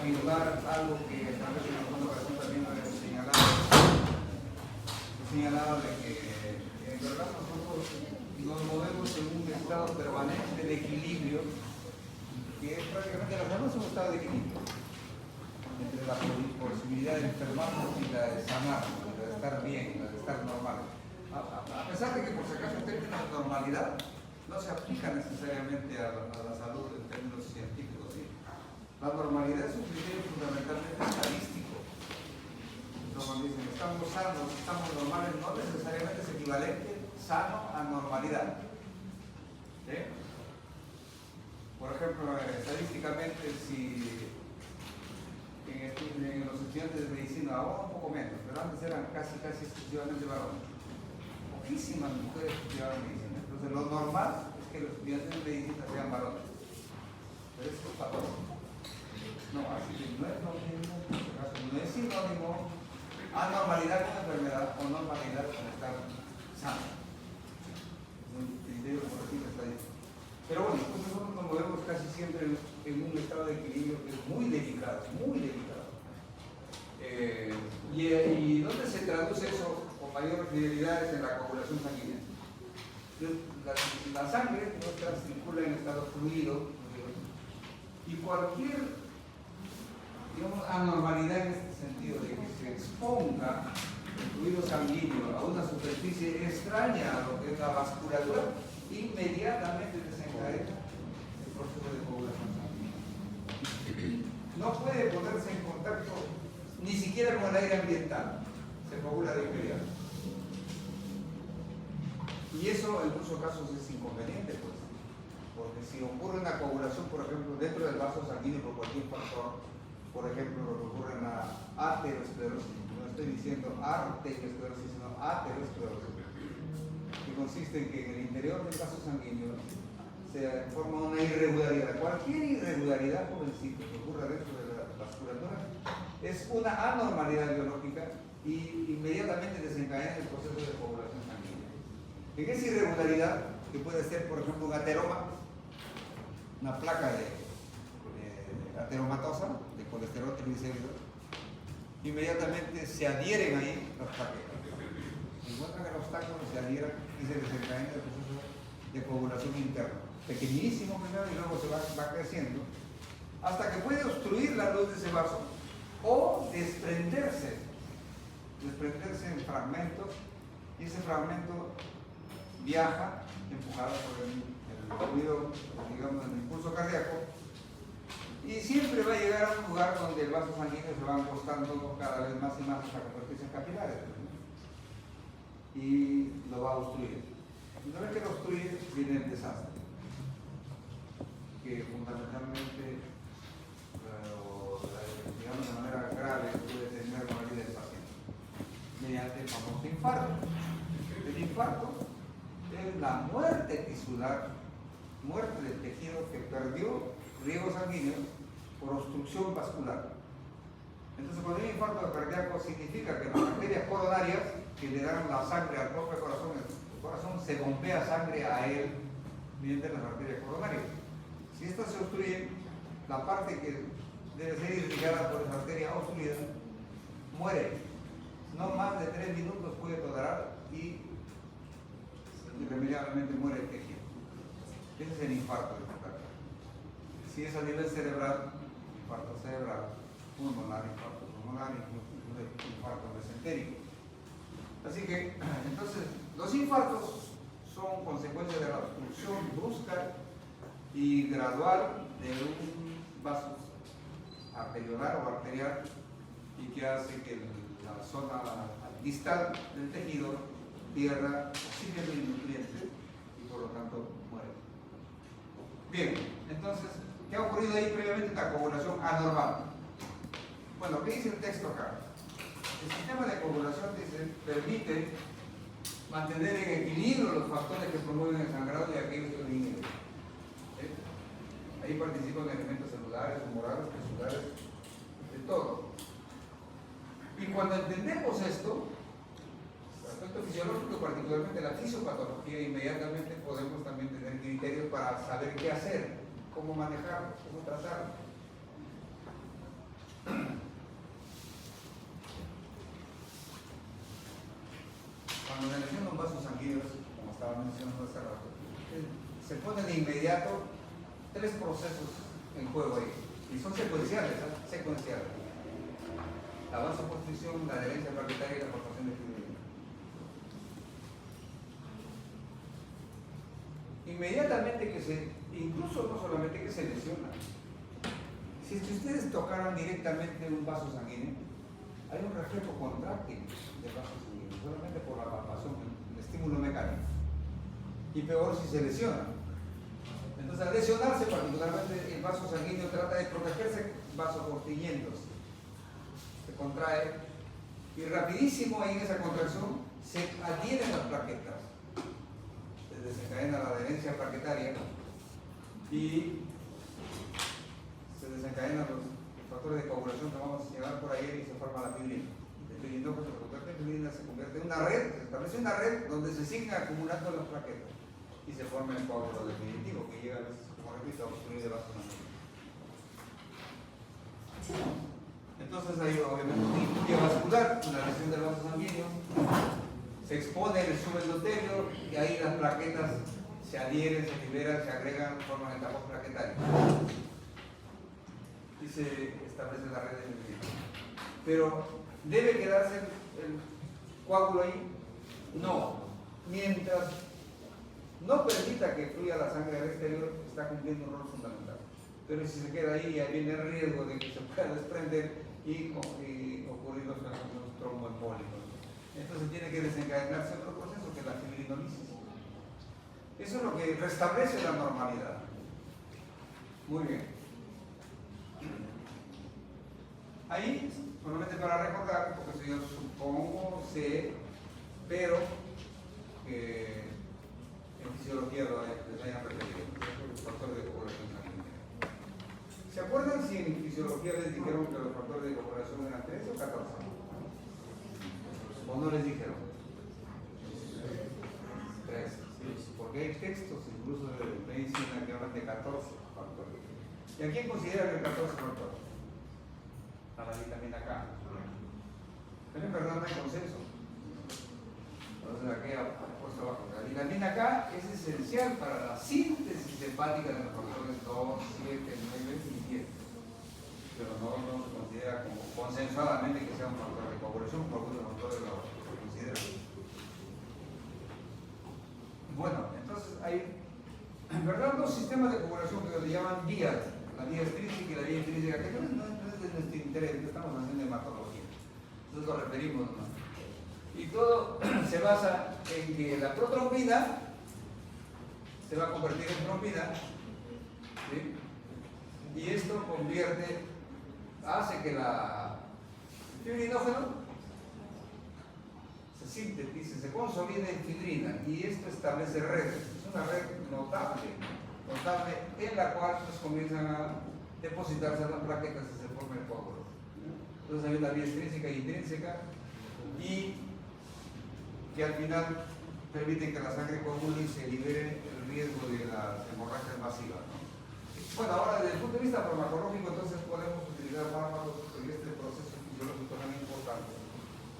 afirmar algo que tal vez en alguna ocasión también lo he señalado de que en verdad nosotros nos movemos en un estado permanente de equilibrio, que es prácticamente la salud es un estado de equilibrio entre la posibilidad de enfermarnos y la de sanarnos, la de estar bien, la de estar normal. A pesar de que por si acaso el término de normalidad no se aplica necesariamente a la salud en términos científicos, ¿sí? La normalidad es un criterio fundamentalmente estadístico. Entonces, cuando dicen estamos sanos, estamos normales, no necesariamente es equivalente sano a normalidad. ¿Sí? Por ejemplo, estadísticamente, si en los estudiantes de medicina, ahora un poco menos, pero antes eran casi exclusivamente varones. Poquísimas mujeres estudiaban medicina. Entonces, lo normal es que los estudiantes de medicina sean varones. Pero eso es patológico. No, así que no es lo mismo, no es sinónimo anormalidad con enfermedad o normalidad con estar sano. Es un criterio correctivo estadístico. Pero bueno, nosotros nos movemos casi siempre en un estado de equilibrio que es muy delicado, muy delicado. ¿Y dónde se traduce eso con mayor fidelidad? Es en la coagulación sanguínea. La sangre nuestra circula en estado fluido, y cualquier, digamos, anormalidad en este sentido de que se exponga el fluido sanguíneo a una superficie extraña a lo que es la vasculatura, inmediatamente desencadena el proceso de coagulación sanguínea. No puede ponerse en contacto ni siquiera con el aire ambiental, se coagula de inmediato. Y eso en muchos casos es inconveniente, pues, porque si ocurre una coagulación, por ejemplo, dentro del vaso sanguíneo por cualquier factor, por ejemplo, lo que ocurre en la aterosclerosis, no estoy diciendo arteriosclerosis, sino aterosclerosis, que consiste en que en el interior del vaso sanguíneo se forma una irregularidad. Cualquier irregularidad, jovencito, que ocurra dentro de la vasculatura es una anormalidad biológica y inmediatamente desencadena el proceso de coagulación sanguínea. En esa irregularidad, que puede ser, por ejemplo, un ateroma, una placa de ateromatosa, de colesterol triglicéridos, inmediatamente se adhieren ahí las plaquetas. Encuentran que los obstáculos se adhieran y se desencadena el proceso de coagulación interna. Pequeñísimo primero y luego se va creciendo hasta que puede obstruir la luz de ese vaso o desprenderse en fragmentos, y ese fragmento viaja empujado por el fluido, digamos, el impulso cardíaco, y siempre va a llegar a un lugar donde el vaso sanguíneo se va angostando cada vez más y más hasta convertirse en capilares, ¿no? Y lo va a obstruir. Una vez que lo obstruye, viene el desastre, que fundamentalmente, digamos de manera grave, puede terminar con la vida del paciente mediante el famoso infarto. El infarto es la muerte tisular, muerte del tejido que perdió riego sanguíneo por obstrucción vascular. Entonces, cuando hay un infarto cardíaco, significa que las arterias coronarias que le dan la sangre al propio corazón, el corazón se bombea sangre a él mediante las arterias coronarias. Si estas se obstruyen, la parte que debe ser irrigada por esa arteria obstruida muere. No más de 3 minutos puede tolerar y irremediablemente muere el tejido. Ese es el infarto de miocardio. Si es a nivel cerebral, infarto cerebral, pulmonar, incluso infarto mesentérico. Así que, entonces, los infartos son consecuencia de la obstrucción brusca y gradual de un vaso arteriolar o arterial, y que hace que la zona distal del tejido pierda oxígeno y nutrientes y por lo tanto muere. Bien, entonces, ¿qué ha ocurrido ahí previamente? Una coagulación anormal. Bueno, ¿qué dice el texto acá? El sistema de coagulación permite mantener en equilibrio los factores que promueven el sangrado y aquellos que lo inhiben. Ahí participan elementos celulares, humorales, tisulares, de todo. Y cuando entendemos esto, el aspecto fisiológico, particularmente la fisiopatología, inmediatamente podemos también tener criterios para saber qué hacer, cómo manejarlo, cómo tratarlo. mencionando hace rato. Se ponen de inmediato tres procesos en juego ahí, y son secuenciales, ¿eh? Secuenciales. La vasoconstricción, la adherencia plaquetaria y la formación de fibrina. Inmediatamente que incluso no solamente que se lesiona, si ustedes tocaran directamente un vaso sanguíneo, hay un reflejo contráctil del vaso sanguíneo, solamente por la palpación, el estímulo mecánico. Y peor si se lesiona. Entonces, al lesionarse, particularmente el vaso sanguíneo trata de protegerse vasoconstricciones. Se contrae y rapidísimo ahí en esa contracción se adhieren las plaquetas. Se desencadena la adherencia plaquetaria y se desencadenan los factores de coagulación que vamos a señalar por ahí y se forma la fibrina. El fibrinogen se convierte en fibrina, se convierte en una red, se establece una red donde se siguen acumulando las plaquetas y se forma el coágulo definitivo que llega a veces, como repito, a obstruir el vaso sanguíneo. Entonces hay obviamente una isquemia vascular, una lesión del vaso sanguíneo, se expone el subendotelio y ahí las plaquetas se adhieren, se liberan, se agregan, forman el tapón plaquetario y se establece la red de fibrina. Pero ¿debe quedarse el coágulo ahí? No. Mientras no permita que fluya la sangre al exterior, está cumpliendo un rol fundamental. Pero si se queda ahí, ahí viene el riesgo de que se pueda desprender y ocurrir los fenómenos tromboembólicos. Entonces tiene que desencadenarse otro proceso que es la fibrinolisis. Eso es lo que restablece la normalidad. Muy bien. Ahí, solamente para recordar, porque eso yo supongo, sé, pero en fisiología les hayan referido, los factores de coagulación sanguínea. ¿Se acuerdan si en fisiología les dijeron que los factores de coagulación eran 13 o 14? ¿O no les dijeron? 13. Porque hay textos incluso de medicina que hablan de 14 factores. ¿Y a quién considera que el 14 factores? A la vitamina K. Pero en verdad no hay consenso. Entonces aquí ha puesto abajo. La vitamina K es esencial para la síntesis hepática de los factores 2, 7, 9 y 10. Pero no se considera como consensuadamente que sea un factor de coagulación, por algunos autores lo consideran. Bueno, entonces hay en verdad dos sistemas de coagulación que se llaman vías, la vía extrínseca y la vía intrínseca, que no es de nuestro interés, no estamos haciendo hematología, entonces lo referimos nomás. Y todo se basa en que la protrombina se va a convertir en trombina, ¿sí? Y esto hace que la fibrinógeno se sintetice, se consolide en fibrina, y esto establece redes. Es una red notable en la cual pues, comienzan a depositarse las plaquetas y se forma el coágulo. Entonces hay una vía extrínseca e intrínseca y que al final permiten que la sangre coagule y se libere el riesgo de las hemorragias masivas, ¿no? Bueno, ahora desde el punto de vista farmacológico, entonces podemos utilizar fármacos en este proceso fisiológico tan importante.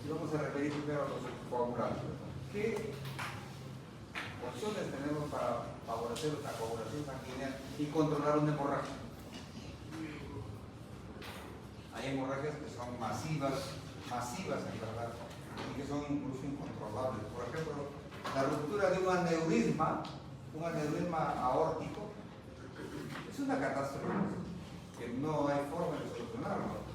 Y vamos a referir primero a los coagulantes. ¿Qué opciones tenemos para favorecer la coagulación sanguínea y controlar una hemorragia? Hay hemorragias que son masivas en verdad, y que son incluso incontrolables. Por ejemplo, la ruptura de un aneurisma aórtico, es una catástrofe que no hay forma de solucionarlo.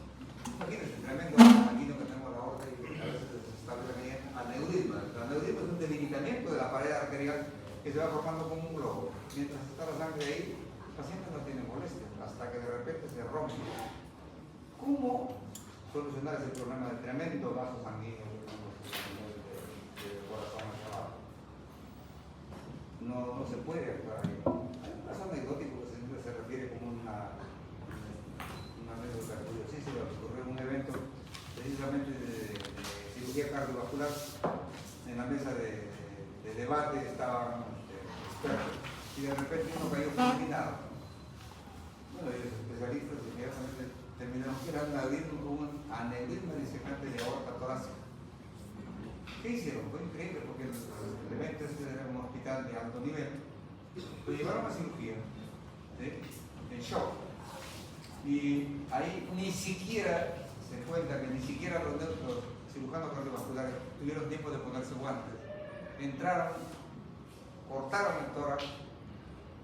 Imagínense, el tremendo sanguíneo que tenemos en la aorta y a veces se establece aneurisma. El aneurisma es un debilitamiento de la pared arterial que se va formando como un globo. Mientras está la sangre ahí, el paciente no tiene molestia, hasta que de repente se rompe. ¿Cómo solucionar ese problema del tremendo vaso sanguíneo de corazón hacia abajo? No se puede actuar ahí. Hay un caso anecdótico que siempre se refiere como una anécdota curiosísima. Ocurrió un evento precisamente de cirugía cardiovascular. En la mesa de debate estaban expertos y de repente uno cayó fulminado. Bueno, los especialistas inmediatamente terminaron que era un aneurisma disecante de aorta torácica. ¿Qué hicieron? Fue increíble porque el evento era un hospital de alto nivel. Lo llevaron a cirugía, ¿sí? En shock. Y ahí ni siquiera se cuenta que ni siquiera los cirujanos cardiovasculares tuvieron tiempo de ponerse guantes. Entraron, cortaron el tórax,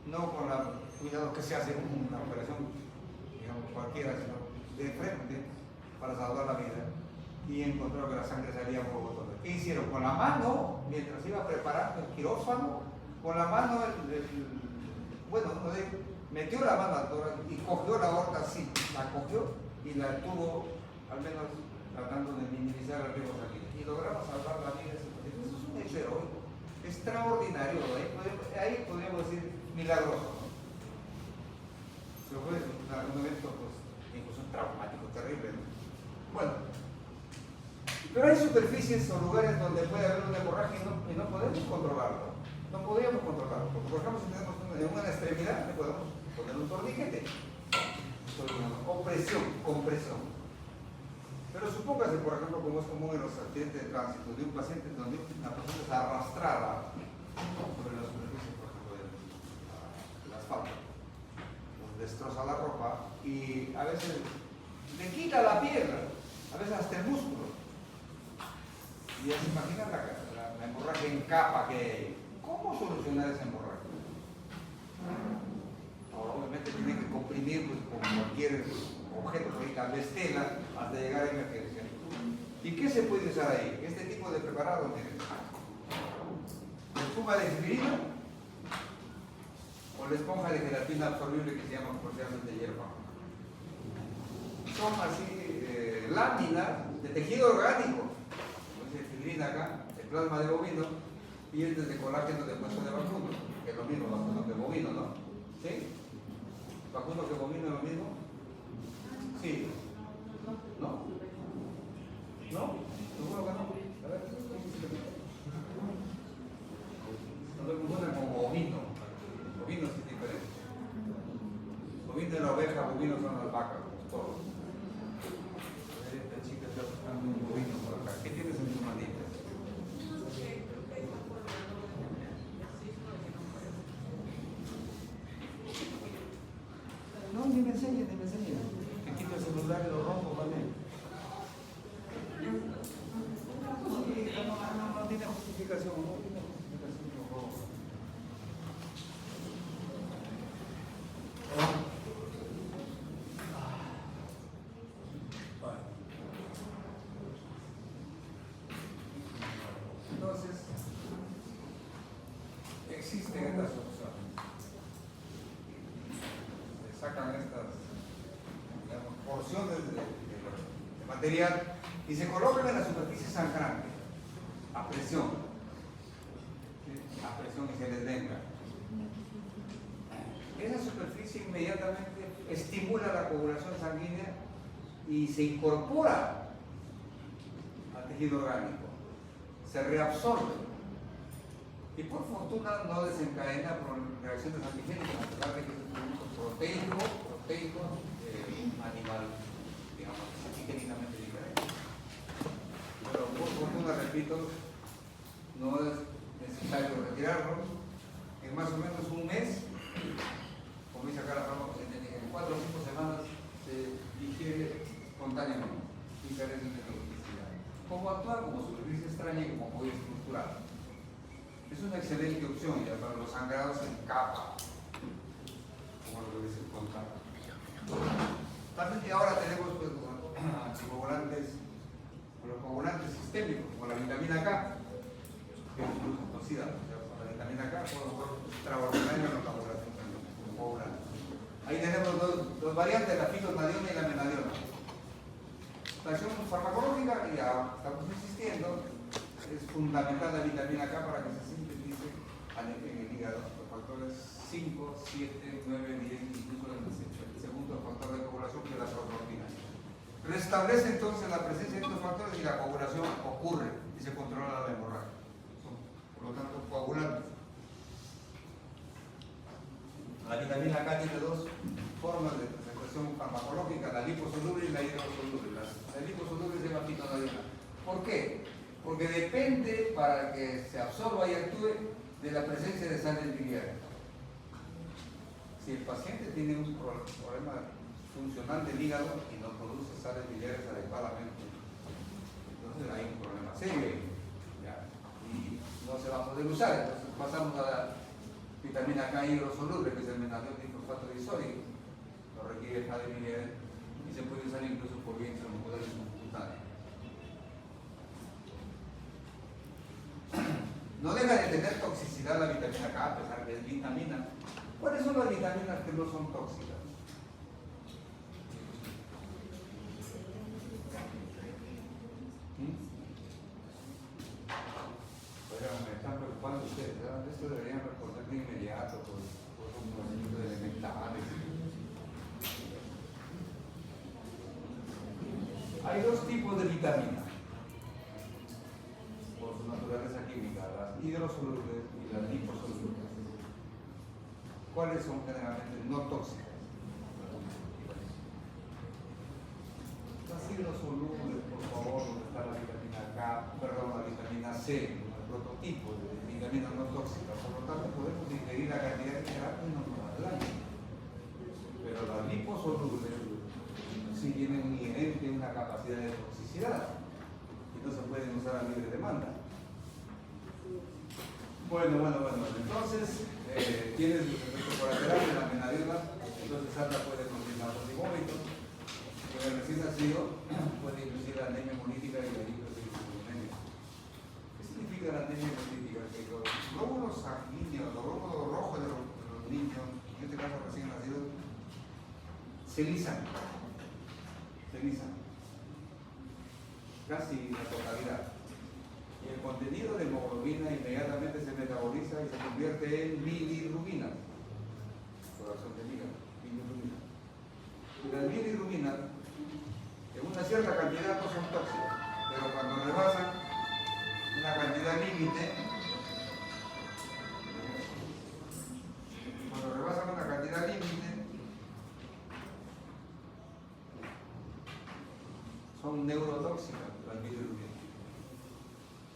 no con los cuidados que se hace en una operación, digamos, cualquiera, sino de frente para salvar la vida. Y encontraron que la sangre salía por botones. ¿Qué hicieron? Con la mano, mientras iba preparando el quirófano, con la mano, bueno, uno de ellos metió la mano al tórax y cogió la aorta así, la cogió y la tuvo, al menos tratando de minimizar el riesgo sanguíneo. Y logramos salvar la vida de ese paciente. Eso es un hecho heroico, extraordinario. Ahí podríamos decir milagroso, ¿no? Pero fue un evento, pues, incluso traumático, terrible, ¿no? Bueno, pero hay superficies o lugares donde puede haber una hemorragia y no podemos controlarlo. No podríamos controlarlo. Porque, por ejemplo, si tenemos una extremidad, le podemos poner un torniquete. O presión, compresión. Pero supóngase, por ejemplo, como es común en los accidentes de tránsito, de un paciente donde una persona es arrastrada sobre la superficie, por ejemplo, del asfalto, destroza la ropa y a veces le quita la pierna, a veces hasta el músculo. Y ya se imagina la hemorragia en capa que hay. ¿Cómo solucionar esa hemorragia? Ahora, obviamente tiene que comprimir pues, con cualquier objeto, tal vez tela, hasta llegar a emergencia. ¿Y qué se puede usar ahí? Este tipo de preparado, miren. La espuma de aspirina o la esponja de gelatina absorbible que se llama comercialmente hierba. Son así láminas de tejido orgánico. Acá, el plasma de bovino y el de colágeno de hueso de vacuno, que es lo mismo vacuno que bovino, ¿no? ¿Sí? ¿Vacuno que bovino es lo mismo? Sí. ¿No? ¿No? ¿Seguro que no? A ver, no lo confunden con bovino. Bovino sí es diferente. Bovino es la oveja, bovino son las vacas, como todos. A ver, esta chica está buscando un bovino por acá. ¿Qué tienes en tu manita? No, ni me enseñes. Te quito el celular y lo rompo también. No tiene justificación, por favor. Entonces, existen estas soluciones. Se sacan estas, digamos, porciones de material y se colocan en la superficie sangrante a presión. ¿Sí? A presión y se les venga. Esa superficie inmediatamente estimula la coagulación sanguínea y se incorpora al tejido orgánico. Se reabsorbe y por fortuna no desencadena por reacciones antigénicas, a pesar de que es un producto proteico animal, digamos, genéticamente diferente. Pero por fortuna, repito, no es necesario retirarlo. En más o menos un mes, como dice acá la farmacogenética, en 4 o 5 semanas se digiere espontáneamente y carece de toxicidad. ¿Cómo actuar? Como superficie extraña y como apoyo estructural. Es una excelente opción ya para los sangrados en capa, como lo que dice el contacto. También ahora tenemos pues, anticoagulantes, los coagulantes sistémicos, como la vitamina K, que es muy conocida. La vitamina K fue extraordinaria en la coagulación sanguínea. Ahí tenemos dos variantes, la fitonadiona y la menadiona. La acción farmacológica, ya estamos insistiendo, es fundamental la vitamina K para que se sintetice en el hígado. Los factores 5, 7, 9, 10, incluso el segundo factor de coagulación, que es la protortina. Restablece entonces la presencia de estos factores y la coagulación ocurre y se controla la hemorragia. Por lo tanto, coagulantes. La vitamina K tiene 2 formas de presentación farmacológica, la liposoluble y la hidrosoluble. La liposoluble se llama fitonadiona. ¿Por qué? Porque depende para que se absorba y actúe de la presencia de sales biliares. Si el paciente tiene un problema funcional del hígado y no produce sales biliares adecuadamente, entonces hay un problema serio ¿ya? Y no se va a poder usar. Entonces pasamos a la vitamina K hidrosoluble, que es el menadol difosfato disódico, no requiere sales biliares y se puede usar incluso por vía intramuscular y subcutánea. No deja de tener toxicidad la vitamina K, a pesar que es vitamina. ¿Cuáles son las vitaminas que no son tóxicas? Me están preocupando ustedes, ¿verdad? Esto deberían responder de inmediato por un conocimiento de elementales. Hay dos tipos de vitaminas por su naturaleza química, las hidrosolubles y las liposolubles. ¿Cuáles son generalmente no tóxicas? Las hidrosolubles, por favor, donde está la vitamina K, perdón, la vitamina C, el prototipo de vitamina no tóxica. Por lo tanto, podemos ingerir la cantidad que queramos y no nos va a daño. Pero las liposolubles sí tienen inherente una capacidad de toxicidad y no se pueden usar a libre demanda. Bueno. Entonces, tienes los efectos colaterales, la amenadiola, entonces Sandra puede continuar con el vómito. En el recién nacido puede inducir la anemia hemolítica y la hipertrigliceridonemia. ¿Qué significa la anemia hemolítica? Que los glóbulos sanguíneos, los glóbulos rojos de los niños, en este caso recién nacidos, se lisan. Casi la totalidad. Y el contenido de hemoglobina inmediatamente se metaboliza y se convierte en bilirrubina. Corazón del hígado, bilirrubina. Y las bilirrubinas, en una cierta cantidad no son tóxicas, pero cuando rebasan una cantidad límite, son neurotóxicas las bilirrubinas.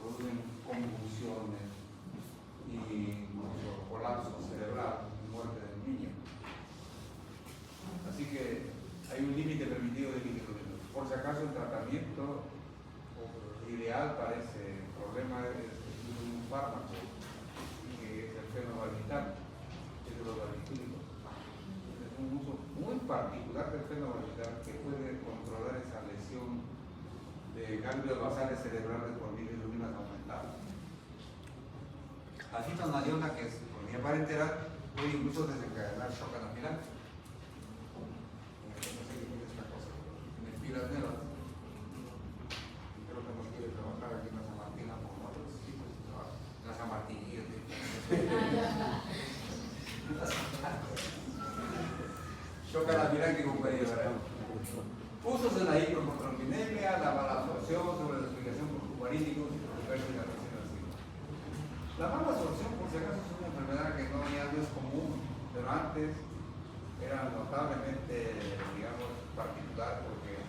Producen convulsiones y colapso cerebral, muerte del niño. Así que hay un límite permitido de bilirrubinas. Por si acaso el tratamiento ideal para ese problema es un fármaco que es el fenobarbital, que es de los barbitúricos. Es un uso muy particular del fenobarbital que puede controlar esa lesión de ganglios basales cerebrales por bilirrubinas aumentadas. La citonadiona, que es proteína parenteral, puede incluso desencadenar shock anafiláctico. No sé qué es esta cosa. En espiras nuevas. Creo que nos quiere trabajar aquí en la San Martín, por favor. Sí, pues trabaja. La San Martín. Shock anafiláctico puede llevar. Usos en la hipertrombinemia, la mala absorción, sobre la explicación por cubarínicos y por diversos de la recién nacido. La mala absorción, por si acaso, es una enfermedad que ya no es común, pero antes era notablemente, digamos, particular porque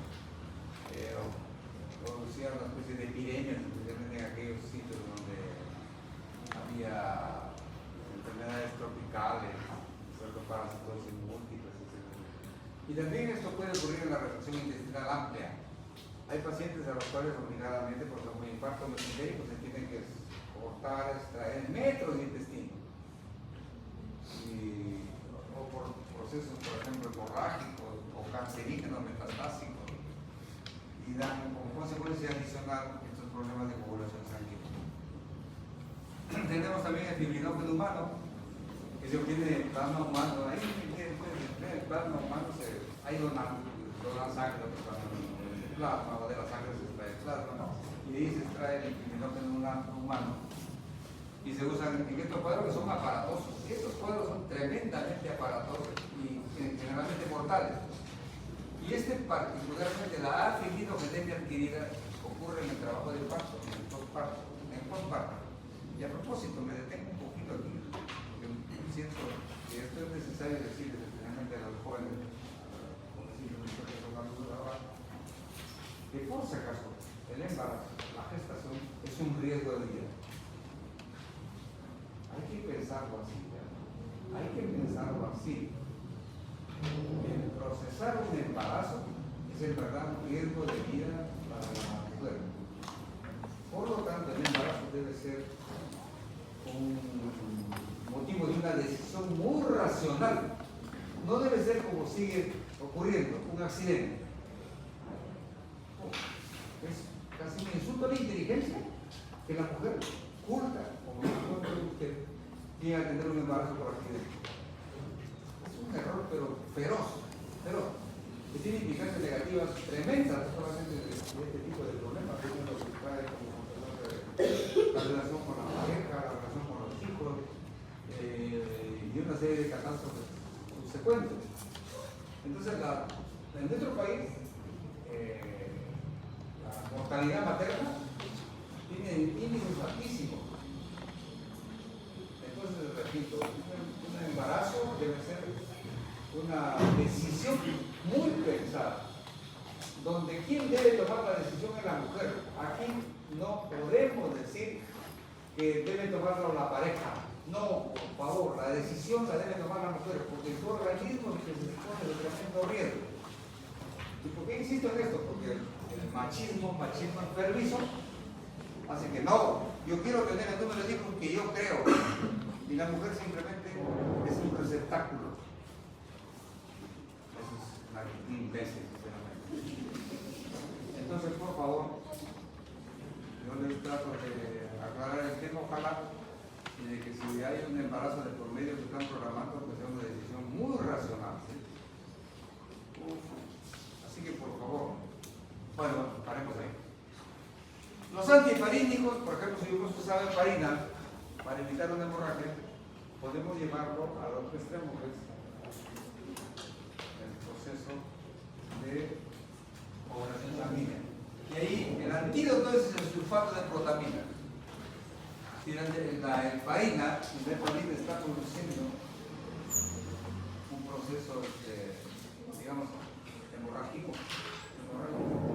producía una especie de epidemias, especialmente en aquellos sitios donde había enfermedades tropicales, parásitos múltiples, etc. Y también esto puede ocurrir en la reflexión intestinal amplia. Hay pacientes a los cuales obligadamente, por ejemplo, un infarto mesentérico, se tienen que cortar, extraer metros de intestino. O por procesos, por ejemplo, hemorrágicos o cancerígenos metastásicos. Y dan como consecuencia adicional estos problemas de coagulación sanguínea. Tenemos también el fibrinógeno humano, que se obtiene del plasma humano. Ahí el plasma humano ahí donan sangre, el plasma, o de la sangre se extrae el plasma, y de ahí se extrae el fibrinógeno humano. Y se usan en estos cuadros que son aparatosos. Estos cuadros son tremendamente aparatosos y generalmente mortales. Y particularmente la afibrinogenia adquirida ocurre en el trabajo del parto, en el postparto. Y a propósito, me detengo un poquito aquí, porque siento que esto es necesario decir, especialmente a los jóvenes, que por si acaso, el embarazo, la gestación, es un riesgo de vida. Hay que pensarlo así, ¿ya? Hay que pensarlo así. El procesar un embarazo es en verdad un riesgo de vida para la mujer. Por lo tanto, el embarazo debe ser un motivo de una decisión muy racional. No debe ser como sigue ocurriendo, un accidente. Es casi un insulto a la inteligencia que la mujer culta, como usted, llega a tener un embarazo por accidente. Es un error, pero feroz, que tiene implicancias negativas tremendas, no solamente de este tipo de problemas, sino lo que trae como consecuencia la relación con la pareja, la relación con los hijos y una serie de catástrofes subsecuentes. Entonces, en nuestro país, la mortalidad materna tiene índices altísimos. Entonces, repito, un embarazo debe ser una decisión muy pensada, donde quien debe tomar la decisión es la mujer. Aquí no podemos decir que debe tomarlo la pareja. No, por favor, la decisión la debe tomar la mujer, porque su organismo es el que se expone de tremendo riesgo. ¿Y por qué insisto en esto? Porque el machismo enfermizo hace que no, yo quiero tener el número de hijos que yo creo, y la mujer simplemente es un receptáculo. Eso es una imbécil, sinceramente. Entonces, por favor, yo les trato de aclarar el tema, ojalá, y de que si hay un embarazo de por medio que están programando, pues sea una decisión muy racional. ¿Sí? Así que, por favor, bueno, paremos ahí. Los antiheparínicos, por ejemplo, si uno sabe heparina, para evitar una hemorragia, podemos llevarlo al otro extremo, que es el proceso de coagulación sanguínea. Y ahí el antídoto es el sulfato de protamina. Si la heparina está produciendo un proceso, digamos, hemorrágico,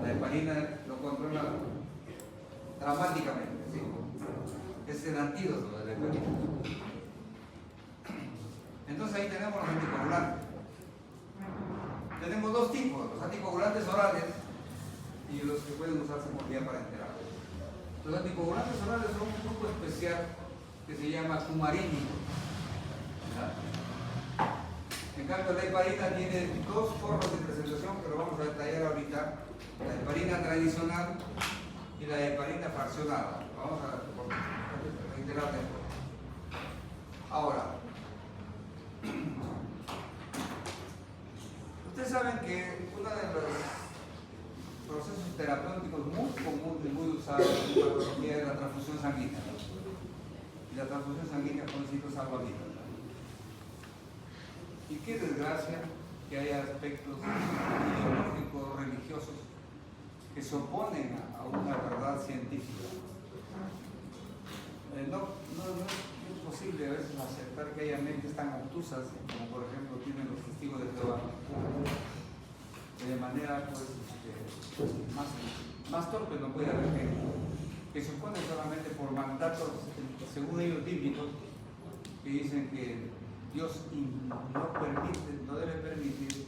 la heparina lo controla dramáticamente, ¿sí? Es el antídoto de la heparina. Entonces ahí tenemos los anticoagulantes. Tenemos dos tipos, los anticoagulantes orales y los que pueden usarse por vía parenteral. Los anticoagulantes orales son un grupo especial que se llama cumarínico. En cambio, la heparina tiene dos formas de presentación que lo vamos a detallar ahorita: la heparina tradicional y la heparina fraccionada. Vamos a reiterar esto. Ahora, ustedes saben que uno de los procesos terapéuticos muy comunes y muy usados en la patología es la transfusión sanguínea, ¿no? Y la transfusión sanguínea por decirlo salva vidas, ¿no? Y qué desgracia que haya aspectos ideológicos, religiosos, que se oponen a una verdad científica. No es posible a veces aceptar que haya mentes tan obtusas como por ejemplo tienen los testigos de Jehová, de manera pues más torpe no puede haber que se opone solamente por mandatos, según ellos bíblicos, que dicen que Dios no debe permitir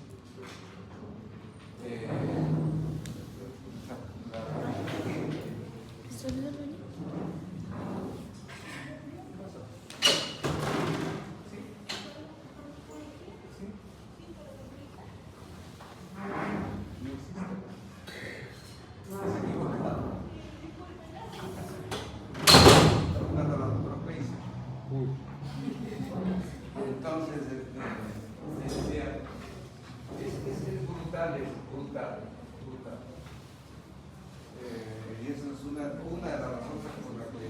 y eso es una de las razones por las que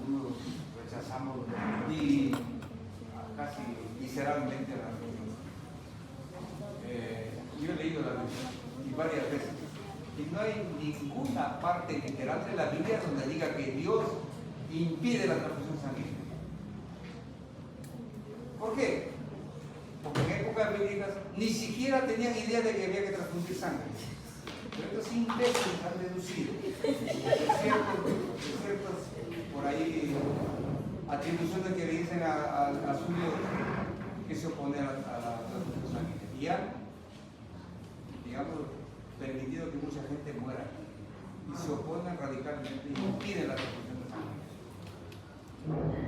uno rechazamos y casi visceralmente la religión. Yo he leído la Biblia y varias veces, y no hay ninguna parte literal de la Biblia donde diga que Dios impide la transfusión sanguínea. ¿Por qué? Porque en épocas bíblicas ni siquiera tenían idea de que había que transfundir sangre. Pero estos imbéciles han deducido de ciertos por ahí atribuciones que le dicen a su Dios que se opone a la transfusión sanguínea. Y han, digamos, permitido que mucha gente muera y se oponen radicalmente y impiden la transfusión de sangre.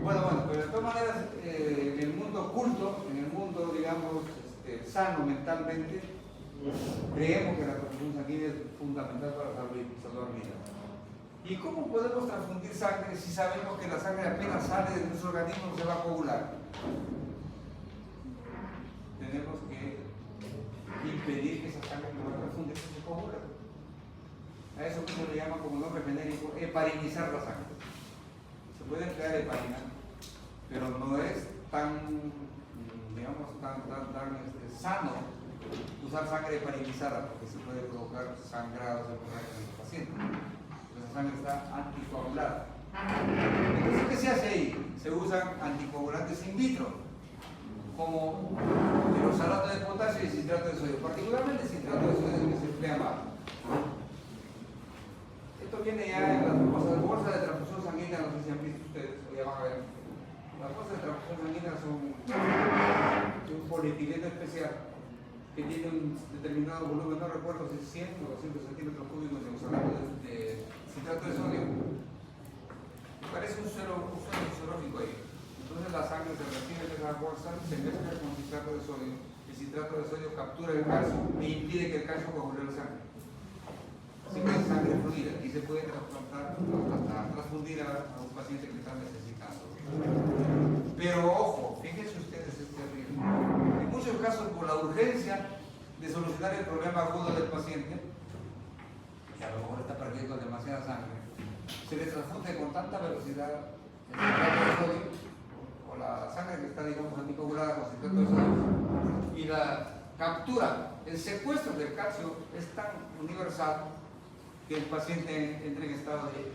Bueno, pero de todas maneras, en el mundo culto, en el mundo, digamos, sano mentalmente, creemos que la transfusión sanguínea es fundamental para salvar vidas. ¿Y cómo podemos transfundir sangre si sabemos que la sangre apenas sale de nuestro organismo se va a coagular? Tenemos que impedir que esa sangre que va a transfundir se coagule. A eso se le llama como nombre genérico heparinizar la sangre. Se puede emplear heparina, pero no es tan, digamos, tan sano usar sangre heparinizada porque se puede provocar sangrados en el paciente. Esa sangre está anticoagulada. Entonces, ¿qué se hace ahí? Se usan anticoagulantes in vitro, como el oxalato de potasio y el citrato de sodio, particularmente el citrato de sodio que se emplea más. Esto viene ya en las bolsas de transfusión sanguínea, no sé si han visto ustedes, o ya van a ver. Las bolsas de transfusión sanguínea son un polietileno especial que tiene un determinado volumen, no recuerdo si es 100 o 200 centímetros cúbicos de oxalato de citrato de sodio. Parece un suero fisiológico ahí. Entonces la sangre se recibe de esa bolsa, se mezcla con citrato de sodio. El citrato de sodio captura el calcio e impide que el calcio coagule la sangre. Así que es sangre fluida y se puede transplantar hasta transfundir a un paciente que está necesitando. Pero ojo, fíjense ustedes, es terrible. En muchos casos, por la urgencia de solucionar el problema agudo del paciente, que a lo mejor está perdiendo demasiada sangre, se le transfunde con tanta velocidad el citrato de sodio o la sangre que está, digamos, anticoagulada con citrato de sodio, y la captura, el secuestro del calcio es tan universal que el paciente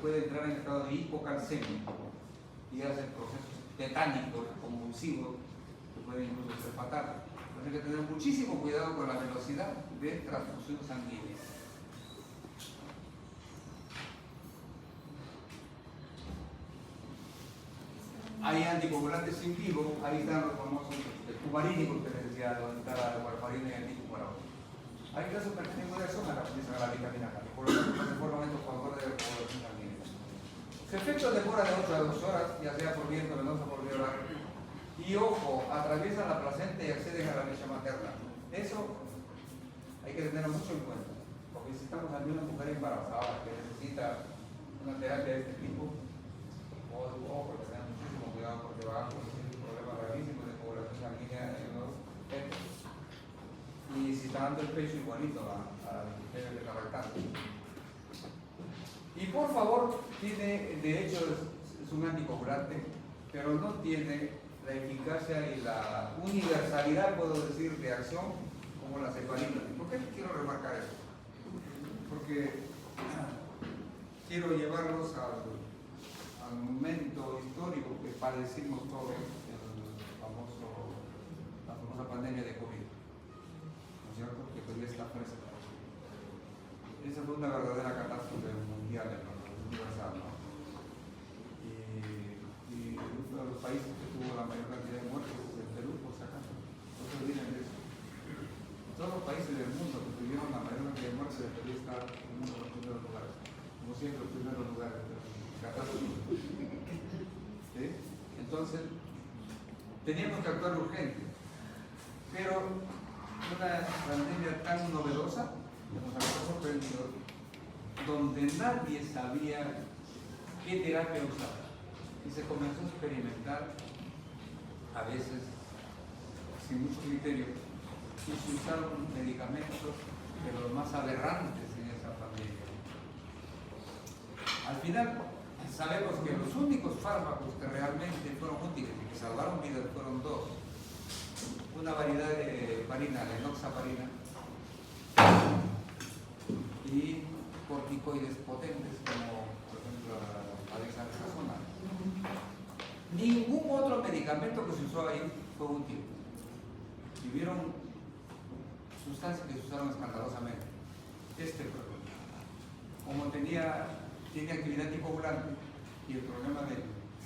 puede entrar en estado de hipocalcemia y hace procesos tetánicos, convulsivos, que pueden incluso ser fatales. Hay que tener muchísimo cuidado con la velocidad de transfusión sanguínea. Hay anticoagulantes in vivo, ahí están los famosos cumarínicos que les decía, donde está la warfarina y el anticoagulante. Hay casos que tienen una reacción a la vitamina K, por lo tanto se forman estos factores de coagulación sanguínea. Su efecto demora de 8 a 2 horas, ya sea por viento venoso o por vía oral. Y ojo, atraviesan la placenta y acceden a la leche materna. Eso hay que tenerlo mucho en cuenta, porque si estamos ante una mujer embarazada que necesita una terapia de este tipo, ojo, que tengan muchísimo cuidado porque va a producir problemas gravísimos de coagulación sanguínea en los fetos. Y si está dando el pecho igualito a el de la lactancia. Y por favor, de hecho es un anticoagulante, pero no tiene la eficacia y la universalidad, puedo decir, de acción como las heparinas. ¿Por qué quiero remarcar eso? Porque quiero llevarlos al momento histórico que padecimos todos, la famosa pandemia de COVID. ¿No es cierto? Que todavía está fresca. Esa fue una verdadera catástrofe mundial, universal, ¿no? Y uno de los países que tuvo la mayor cantidad de muertes es el Perú, por si acaso. No se olviden de eso. Todos los países del mundo que tuvieron la mayor cantidad de muertes, el Perú está en uno de los primeros lugares. Como siempre, los primeros lugares de catástrofe. ¿Sí? Entonces, teníamos que actuar urgente. Pero una pandemia tan novedosa nos había sorprendido, donde nadie sabía qué terapia usar. Y se comenzó a experimentar, a veces sin mucho criterio, y se usaron medicamentos de los más aberrantes en esa pandemia. Al final, sabemos que los únicos fármacos que realmente fueron útiles y que salvaron vidas fueron dos. Una variedad de heparina, la enoxaparina, y corticoides potentes como, por ejemplo, la dexametasona. Ningún otro medicamento que se usó ahí fue útil. Y hubieron sustancias que se usaron escandalosamente. Este, por ejemplo. tiene actividad anticoagulante y el problema del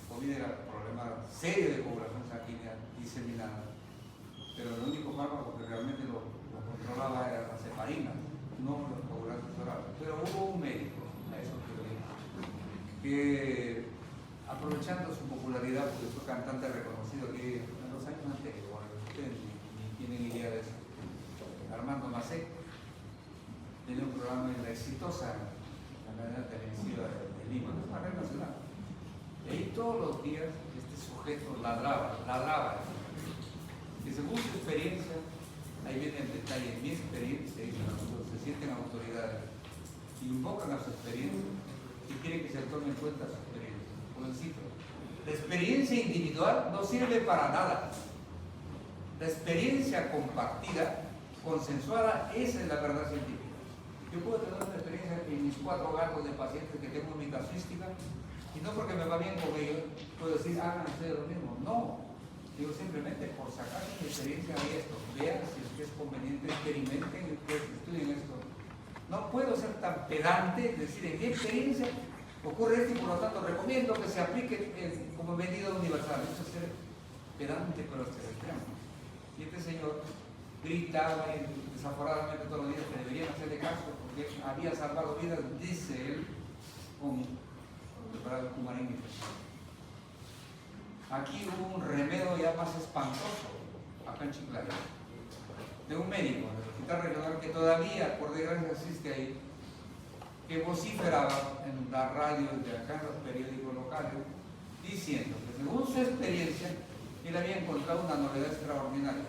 COVID era un problema serio de coagulación sanguínea diseminada. Pero el único fármaco que realmente lo controlaba era la heparina, no los coagulantes orales. Pero hubo un médico, a eso que aprovechando su popularidad, porque fue cantante reconocido que en los años anteriores, ustedes ni tienen idea de eso, Armando Macé, tenía un programa en la exitosa cadena televisiva de Lima, es una red nacional. Y ahí todos los días este sujeto ladraba. Y según su experiencia, ahí viene el detalle, mi experiencia, se sienten autoridades, invocan a su experiencia y quieren que se tome en cuenta su experiencia. Jovencito, la experiencia individual no sirve para nada. La experiencia compartida, consensuada, esa es la verdad científica. Yo puedo tener una experiencia en mis 4 gatos de pacientes que tengo en mi casuística y no porque me va bien con ellos puedo decir, hagan ustedes lo mismo. No. Digo simplemente por sacar mi experiencia de esto, vean si es conveniente, experimenten, estudien esto. No puedo ser tan pedante, decir, en mi experiencia ocurre esto y por lo tanto recomiendo que se aplique como medida universal. Eso es ser pedante pero hasta el extremo. Y este señor gritaba desaforadamente todos los días que deberían hacerle caso porque había salvado vidas, dice él, con preparado cumarín. Aquí hubo un remedio ya más espantoso, acá en Chiclayo, de un médico del hospital regional que todavía, por desgracia, existe ahí, que vociferaba en la radio de acá, en los periódicos locales, diciendo que según su experiencia, él había encontrado una novedad extraordinaria.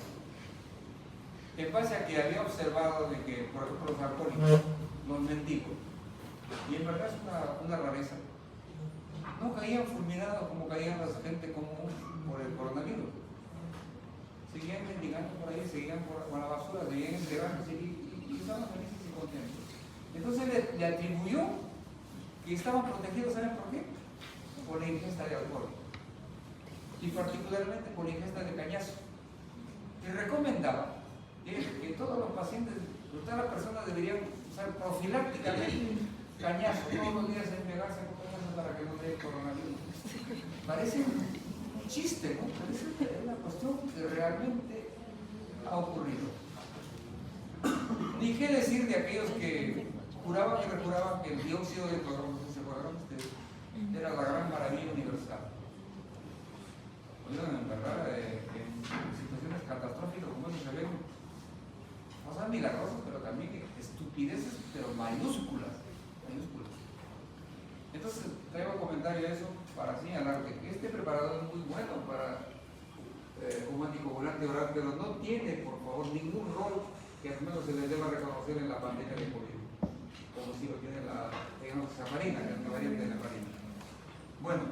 En base a que había observado de que, por ejemplo, los alcohólicos, los mendigos, y en verdad es una rareza, no caían fulminados como caían la gente común por el coronavirus. Seguían mendigando por ahí, seguían con la basura, seguían entregándose y estaban felices y contentos. Entonces le atribuyó que estaban protegidos, ¿saben por qué? Por la ingesta de alcohol. Y particularmente por la ingesta de cañazo. Y recomendaba que todos los pacientes, todas las personas deberían usar profilácticamente cañazo, todos los días embriagarse con cañazo para que no dé coronavirus. Parece un chiste, ¿no? Parece una cuestión que realmente ha ocurrido. Ni qué decir de aquellos que juraban y recuraban que el dióxido de cloro, ¿se acuerdan ustedes? Era la gran maravilla universal. Oigan, en verdad, en situaciones catastróficas como eso se ven cosas milagrosas, pero también estupideces, pero mayúsculas. Entonces, traigo comentario de eso para señalar que este preparador es muy bueno para un anticoagulante oral, pero no tiene, por favor, ningún rol que al menos se le deba reconocer en la pandemia de COVID, como si lo tiene la, digamos, heparina, que es una variante de la heparina. Bueno,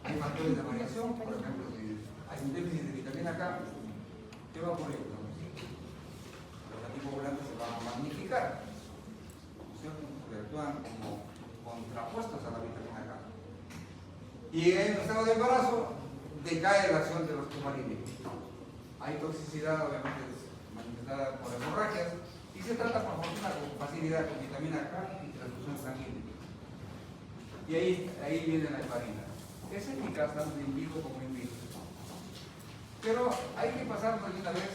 hay factores de variación, por ejemplo, si hay un déficit de vitamina K, ¿qué va a ocurrir? Los anticoagulantes se van a magnificar, ¿cierto? Porque actúan como contrapuestos a la vitamina K. Y en el estado de embarazo decae la acción de los tumarínicos. Hay toxicidad, obviamente, manifestada por hemorragias, y se trata por fortuna con facilidad con vitamina K y transfusión sanguínea. Y ahí viene la heparina. Es eficaz tanto in vivo como in vitro. Pero hay que pasar por una vez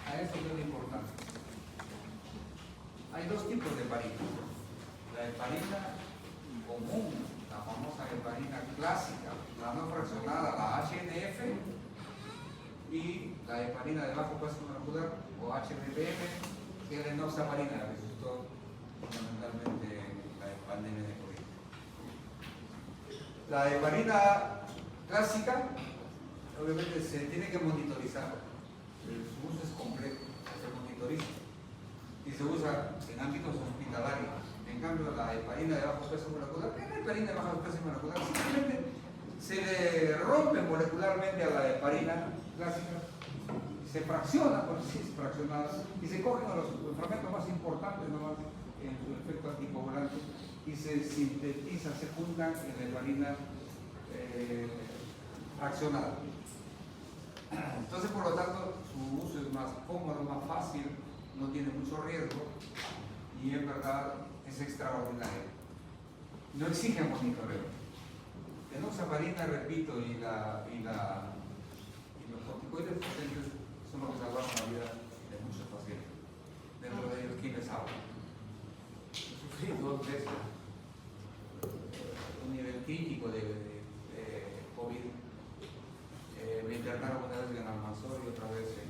a esto que es importante. Hay dos tipos de heparina. La heparina común, la famosa heparina clásica, la no fraccionada, la HNF, y la heparina de bajo peso molecular, o HDPM, que es la enoxaparina, que se usó fundamentalmente en la pandemia de COVID. La heparina clásica, obviamente se tiene que monitorizar, su uso es completo, se monitoriza y se usa en ámbitos hospitalarios. En cambio, la heparina de bajo peso molecular, ¿qué es la heparina de bajo peso molecular? Simplemente se le rompe molecularmente a la heparina clásica, se fracciona, por si es fraccionada, y se cogen los fragmentos más importantes nomás en su efecto anticoagulante y se sintetiza, se juntan en la heparina fraccionada. Entonces, por lo tanto, su uso es más cómodo, más fácil, no tiene mucho riesgo y en verdad es extraordinario. No exige monitoreo. En oxaparina, repito, y los corticoides potentes son los que salvaron la vida de muchos pacientes. Dentro de ellos, ¿quiénes hablan? Sufrí 2 veces un nivel crítico de COVID. Me internaron una vez en Almanzor y otra vez en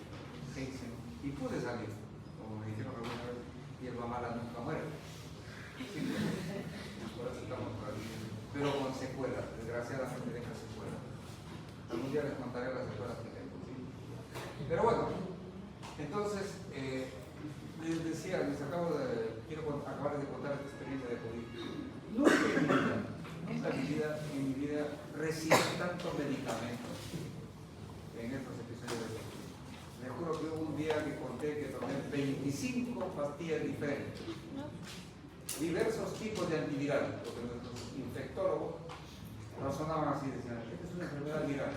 Heisen y pude salir, como me dijeron alguna vez, y el mala nunca muere. Simplemente, por eso estamos por aquí, pero con secuelas, desgraciadamente deja secuelas. Algún día les contaré las secuelas que tengo, ¿sí? Pero bueno, entonces, les decía, quiero acabar de contar esta experiencia de COVID. Nunca en mi vida recibí tantos medicamentos en estos episodios de COVID. Me juro que hubo un día que conté que tomé 25 pastillas diferentes, diversos tipos de antivirales, porque nuestros infectólogos razonaban así, decían, esta es una enfermedad viral.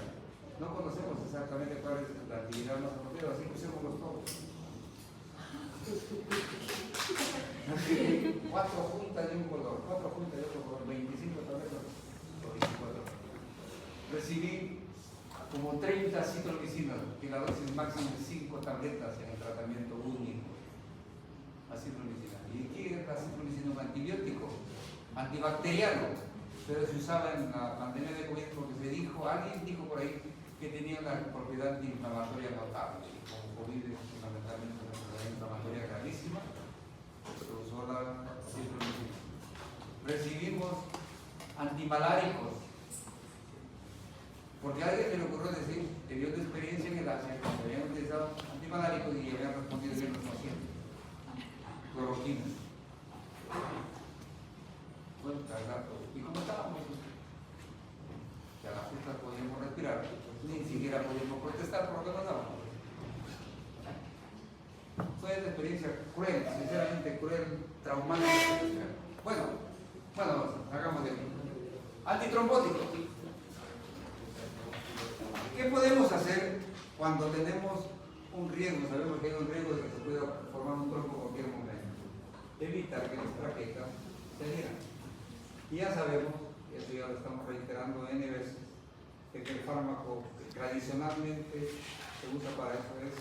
No conocemos exactamente cuál es el antiviral más apropiado, así que usémoslos todos. 4 juntas de un color, 4 juntas de otro color, 25 tabletas o 24. Recibí como 30 citromicinas y la dosis máxima de 5 tabletas en el tratamiento único. La citromicina. ¿Y qué es la citromicina? Un antibiótico, antibacteriano, pero se usaba en la pandemia de COVID porque alguien dijo por ahí que tenía una propiedad antiinflamatoria notable. Como COVID es fundamentalmente una enfermedad inflamatoria gravísima, se usó la citromicina. Recibimos antimaláricos, porque a alguien se le ocurrió decir que vio de experiencia en el Asia cuando habían utilizado antimaláricos y habían respondido bien los pacientes. Cloroquina. Bueno, cargato. ¿Y cómo estábamos? Que a las fiestas podíamos respirar, ni siquiera podíamos protestar por lo que nos dábamos. Fue una experiencia cruel, sinceramente cruel, traumática. Bueno, hagamos de aquí. Antitrombóticos. ¿Qué podemos hacer cuando tenemos un riesgo? Sabemos que hay un riesgo de que se pueda formar un trombo en cualquier momento. Evitar que las plaquetas se hieran. Y ya sabemos, eso ya lo estamos reiterando N veces, que el fármaco que tradicionalmente se usa para eso es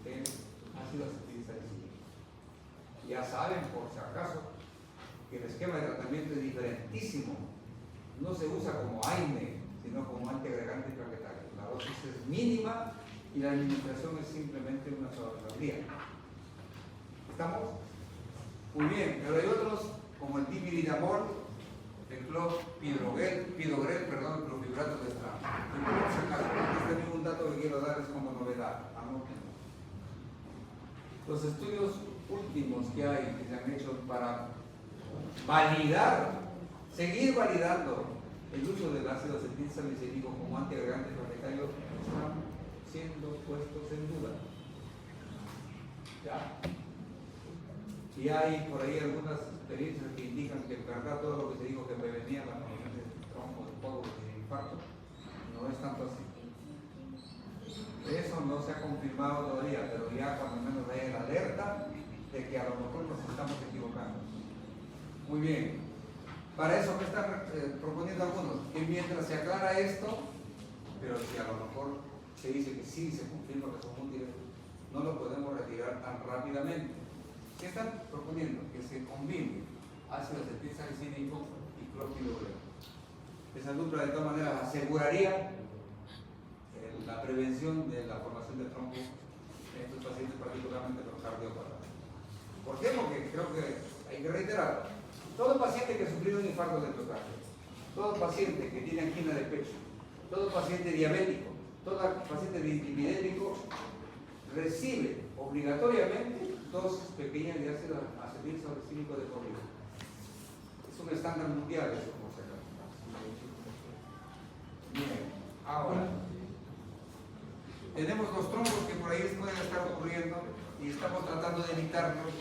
el ácido acetilsalicílico. Ya saben, por si acaso, que el esquema de tratamiento es diferentísimo. No se usa como AINE, sino como antiagregante plaquetario. La dosis es mínima y la administración es simplemente una sola vez al día. ¿Estamos? Muy bien, pero hay otros como el dipyridamol, el clopidogrel, clorfibrato de estrano. Este un dato que quiero dar es como novedad, anótenlo. Los estudios últimos que hay, que se han hecho para seguir validando el uso del ácido acetilsalicílico como antiagregante plaquetario están siendo puestos en duda. ¿Ya? Y hay por ahí algunas experiencias que indican que en verdad todo lo que se dijo que prevenía la formación de trombo, de coágulos y de infarto no es tanto así. Eso no se ha confirmado todavía, pero ya cuando menos hay la alerta de que a lo mejor nos estamos equivocando. Muy bien. Para eso me están proponiendo algunos, que mientras se aclara esto, pero si a lo mejor se dice que sí, se confirma que son útiles, no lo podemos retirar tan rápidamente. ¿Qué están proponiendo? Que se combine ácido acetilsalicílico y clopidogrel. Esa dupla de todas maneras aseguraría la prevención de la formación de trombo en estos pacientes, particularmente los cardiópatas. ¿Por qué? Porque creo que hay que reiterar. Todo paciente que ha sufrido un infarto de miocardio, todo paciente que tiene angina de pecho, todo paciente diabético, todo paciente dislipidémico recibe obligatoriamente dosis pequeñas de ácido acetilsalicílico de por vida. Es un estándar mundial eso, como se llama. Bien, ahora tenemos los trombos que por ahí pueden estar ocurriendo y estamos tratando de evitarlos.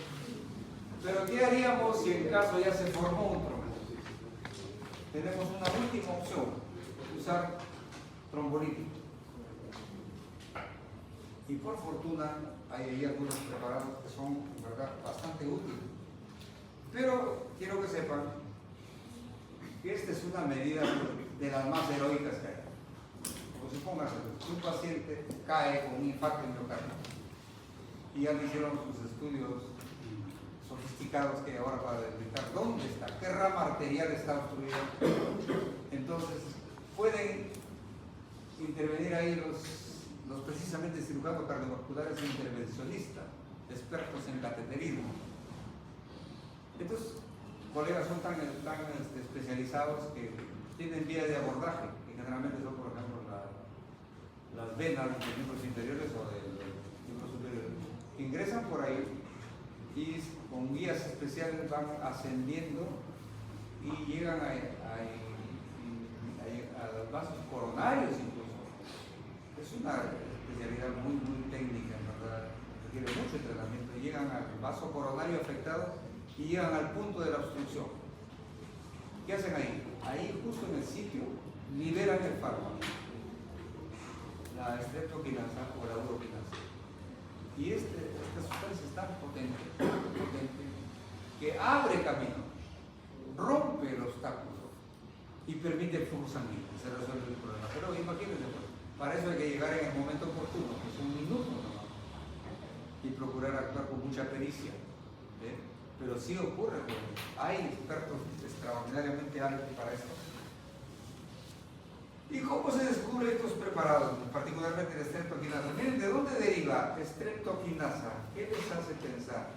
Pero ¿qué haríamos si en caso ya se formó un trombo? Tenemos una última opción, usar trombolítico. Y por fortuna hay ahí algunos preparados que son, en verdad, bastante útiles. Pero quiero que sepan que esta es una medida de las más heroicas que hay. Como supóngase, si un paciente cae con un infarto miocardio y ya le hicieron sus estudios sofisticados que ahora para detectar dónde está, qué rama arterial está obstruida, entonces pueden intervenir ahí los precisamente cirujanos cardiovasculares e intervencionistas, expertos en cateterismo. Estos colegas son tan especializados que tienen vías de abordaje, que generalmente son, por ejemplo, las venas de los miembros inferiores o de los miembros superiores, que ingresan por ahí y con guías especiales van ascendiendo y llegan a los vasos coronarios incluso. Es una especialidad muy técnica, en verdad, requiere mucho entrenamiento. Llegan al vaso coronario afectado y llegan al punto de la obstrucción. ¿Qué hacen ahí? Ahí justo en el sitio liberan el fármaco, la streptokinasa o la urokinasa. Y esta sustancia es tan potente que abre camino, rompe el obstáculo y permite el flujo sanguíneo. Se resuelve el problema. Pero imagínense, para eso hay que llegar en el momento oportuno, que es un minuto nomás, y procurar actuar con mucha pericia. Pero sí ocurre que hay expertos extraordinariamente hábiles para esto. ¿Y cómo se descubre estos preparados, particularmente la streptokinasa? Miren, ¿de dónde deriva streptokinasa? ¿Qué les hace pensar?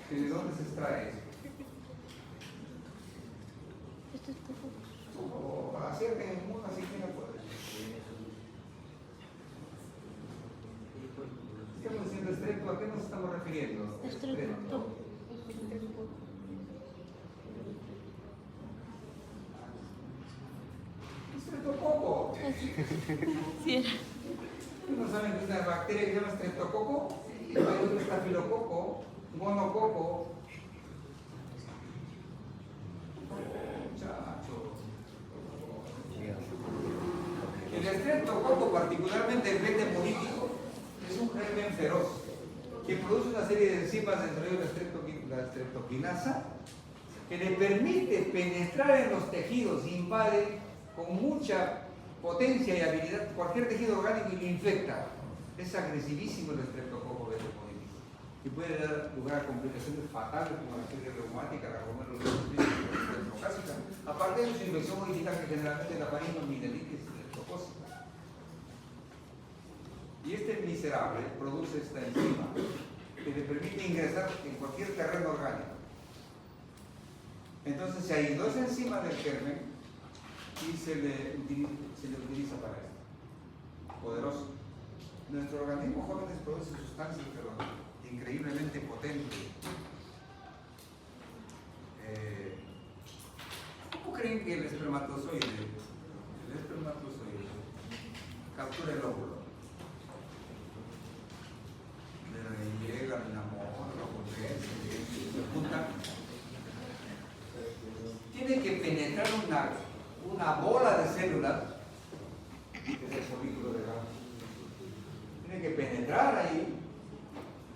¿De dónde se extrae eso? O acierten en una, así que no puede. Estamos diciendo estrepto, ¿a qué nos estamos refiriendo? Estrepto. Estreptococo. Sí era. ¿No saben que es una bacteria que se llama estreptococo? Hay otro estafilococo, gonococo. El estreptococo, particularmente el vete político, es un germen feroz que produce una serie de enzimas, entre ellos la streptokinasa, que le permite penetrar en los tejidos, invade con mucha potencia y habilidad cualquier tejido orgánico y lo infecta. Es agresivísimo el estreptococo beta político y puede dar lugar a complicaciones fatales como la fiebre reumática, la estreptocásica, aparte de su infección original que generalmente es la faringoamigdalitis estreptocócica. Y este miserable produce esta enzima que le permite ingresar en cualquier terreno orgánico. Entonces se aisló esa enzima del germen y se le utiliza para esto. Poderoso. Nuestro organismo, jóvenes, produce sustancias pero increíblemente potentes. ¿Cómo creen que el espermatozoide captura el óvulo? Llega, me enamora, lo convence, se juntan. Tiene que penetrar una bola de células, que es el folículo de Gram. Tiene que penetrar ahí,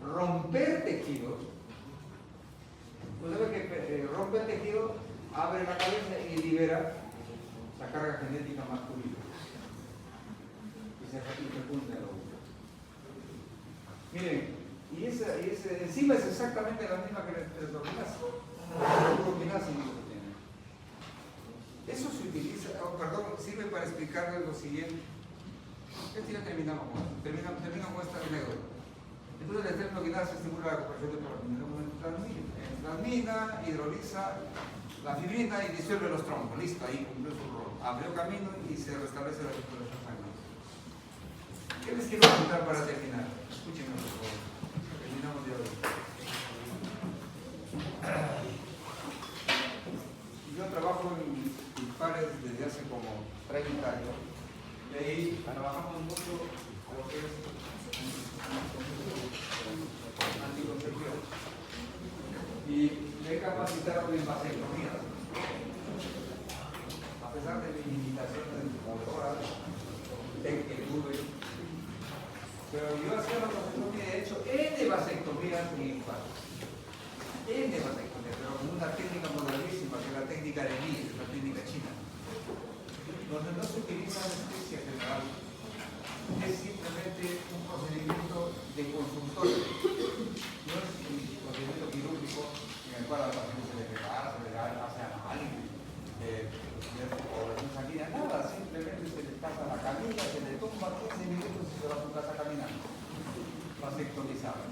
romper tejidos. Pues debe que rompe el tejido, abre la cabeza y libera la carga genética masculina. Y se fecunda el óvulo. Miren, y esa enzima es exactamente la misma que la estreptokinasa. La urokinasa no tiene. Eso se utiliza, sirve para explicarles lo siguiente. Ya terminamos con esto. Termino con esta anécdota. Entonces la streptokinasa estimula la recuperación de transmina, hidroliza la fibrina y disuelve los trombos. Listo, ahí cumplió su rol. Abrió camino y se restablece la circulación sanguínea. ¿Qué les quiero contar para terminar? Escúchenme, por favor. Terminamos de hoy. Yo trabajo en Pares desde hace como 30 años. Y ahí trabajamos mucho lo que es anticoncepción. Y me he capacitado en vasectomía. A pesar de mis limitaciones motoras, que tuve. Pero yo hacía la vasectomía, he hecho N vasectomías hacen el infarto. N vasectomía, pero con una técnica modernísima, que es la técnica de Lee, es la técnica china, donde no se utiliza anestesia general, es simplemente un procedimiento de consultorio, no es un procedimiento quirúrgico en el cual al paciente se le prepara, se le hace análisis, población sanguínea, nada, simplemente se le pasa la camilla, se le tumba 15 minutos y se va a su casa caminando, vasectomizado.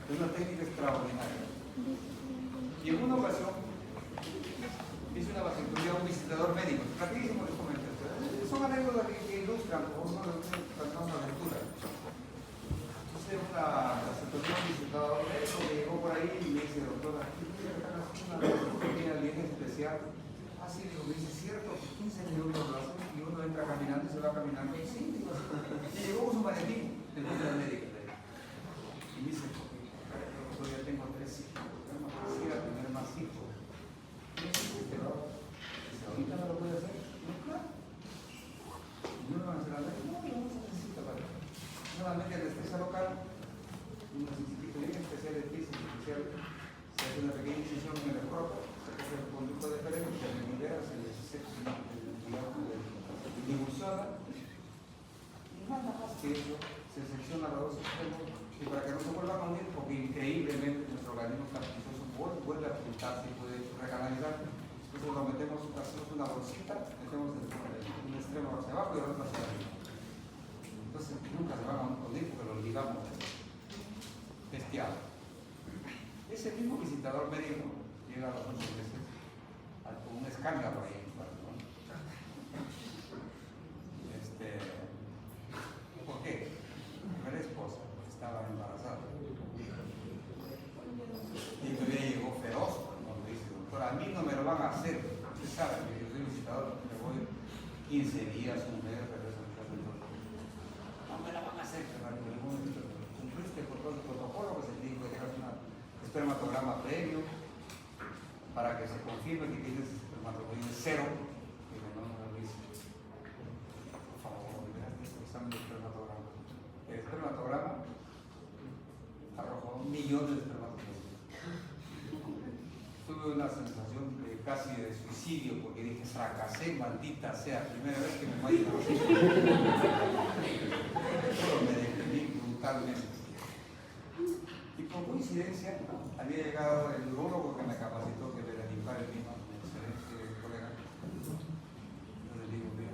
Es una técnica extraordinaria. Y en una ocasión hice una vasectomía a un visitador médico. Rapidísimo les comento. Son anécdotas que ilustran por una lectura. Hice una vasectomía a un visitador médico que llegó por ahí y me dice, doctora, una vasectomía bien especial. Así digo, me dice, cierto, 15 minutos lo hacen y uno entra caminando y se va caminando. Y sí, digo, y llegó con su maletín del mundo del médico. Y me dice, yo ya tengo 3 hijos, no quisiera tener más hijos. Pero ahorita no lo puede hacer. No, claro. No lo van a hacer a ver. No se necesita para eso. Solamente anestesia local, un necesito bien especial de piso especial, se hace una pequeña incisión en el cuerpo, se hace el conducto de Pérez, se le libera, se le divulsiona, y nada más que eso, se secciona los dos extremos. Y para que no se vuelva a unir, porque increíblemente nuestro organismo caprichoso vuelve a juntarse y puede recanalizar. Entonces lo metemos, hacemos una bolsita, metemos un extremo hacia abajo y el otro hacia arriba. Entonces nunca se van a unir porque los ligamos bestial. Ese mismo visitador médico llega a los 8 meses con un escándalo ahí en el cuarto, ¿no? ¿Por qué? Primera esposa estaba embarazada. Y me llegó feroz cuando dice, doctor, a mí no me lo van a hacer. Usted sabe que yo soy visitador, me voy 15 días, un mes, regreso a mi casa. No me la van a hacer, pero cumpliste por todo el protocolo que se te dijo que tengas un espermatograma previo para que se confirme que tienes espermatozoide 0. Digo, no lo hice. Por favor, vean este examen de espermatograma. El espermatograma arrojó millones de espermatozoides. Tuve una sensación casi de suicidio porque dije, fracasé, maldita sea, primera vez que me muero. Solo me deprimí brutalmente. Y por coincidencia, había llegado el urólogo que me capacitó, que era mi padre mismo, un excelente colega. Yo le digo, mira,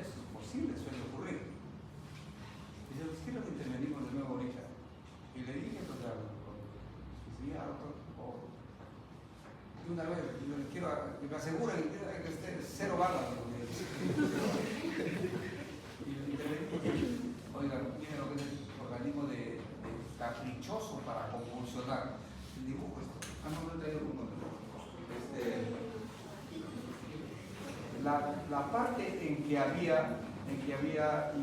eso es posible, suele ocurrir. Y yo, pues quiero que intervenimos de nuevo ahorita. Y le dije, pues ya, y una vez, quiero que me aseguren que esté 0 balas. Y intervenimos, oigan, miren lo que es el organismo de caprichoso para convulsionar. El dibujo esto. No me he traído un la parte en que había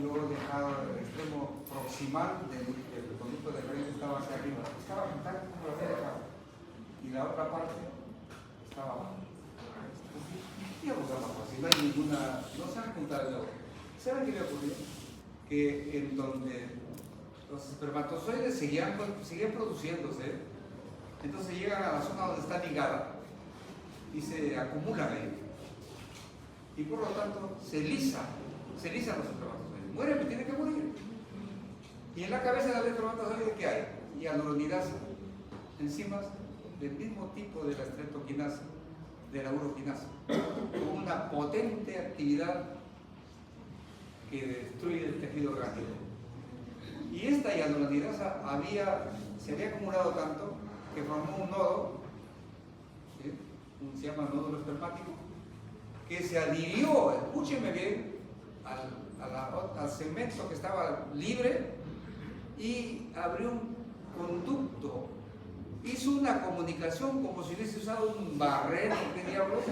yo dejado el extremo proximal del conducto de frente estaba hacia arriba, estaba tal como lo había dejado, y la otra parte estaba abajo. Digamos abajo, así no hay ninguna, no se han juntado de oro. ¿Saben qué le ocurrió? Que en donde los espermatozoides seguían produciéndose, entonces llegan a la zona donde está ligada y se acumulan ahí. Y por lo tanto se lisan los espermatozoides. Mueren, tienen que morir. Y en la cabeza del espermatozoide, ¿qué hay? Hialuronidasa, enzimas del mismo tipo de la estreptoquinasa, de la uroquinasa, con una potente actividad que destruye el tejido orgánico. Y esta hialuronidasa se había acumulado tanto que formó un nodo, ¿sí? Se llama nódulo espermático, que se adhirió, escúchenme bien, al segmento que estaba libre y abrió un conducto. Hizo una comunicación como si hubiese usado un barreno, ¿qué diablos?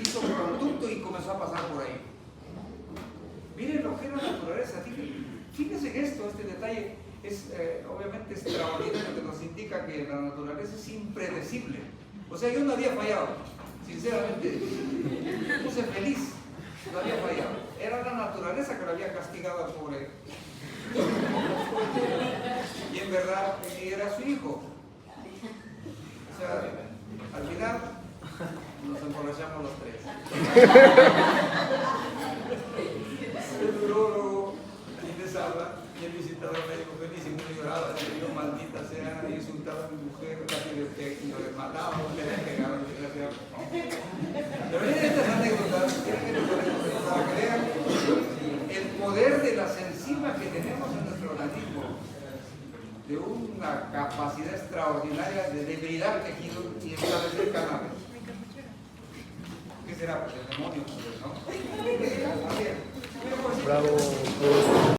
Hizo un conducto y comenzó a pasar por ahí. Miren lo que es la naturaleza. Fíjense en esto, este detalle es obviamente extraordinario, que nos indica que la naturaleza es impredecible. O sea, yo no había fallado, sinceramente, me puse feliz, no había fallado. Era la naturaleza que lo había castigado al pobre verdad era su hijo. O sea, al final nos emborrachamos los tres. El urologo y les habla, y el visitador médico felicísimo y lloraba, yo maldita sea, he insultado a mi mujer, casi lo mataba, le pegaba, pero miren estas anécdotas, para que vean el poder de las enzimas que tenemos en nuestro organismo, de una capacidad extraordinaria de debridar tejidos y establecer canales. ¿Qué será? Pues el demonio, ¿no? Bravo.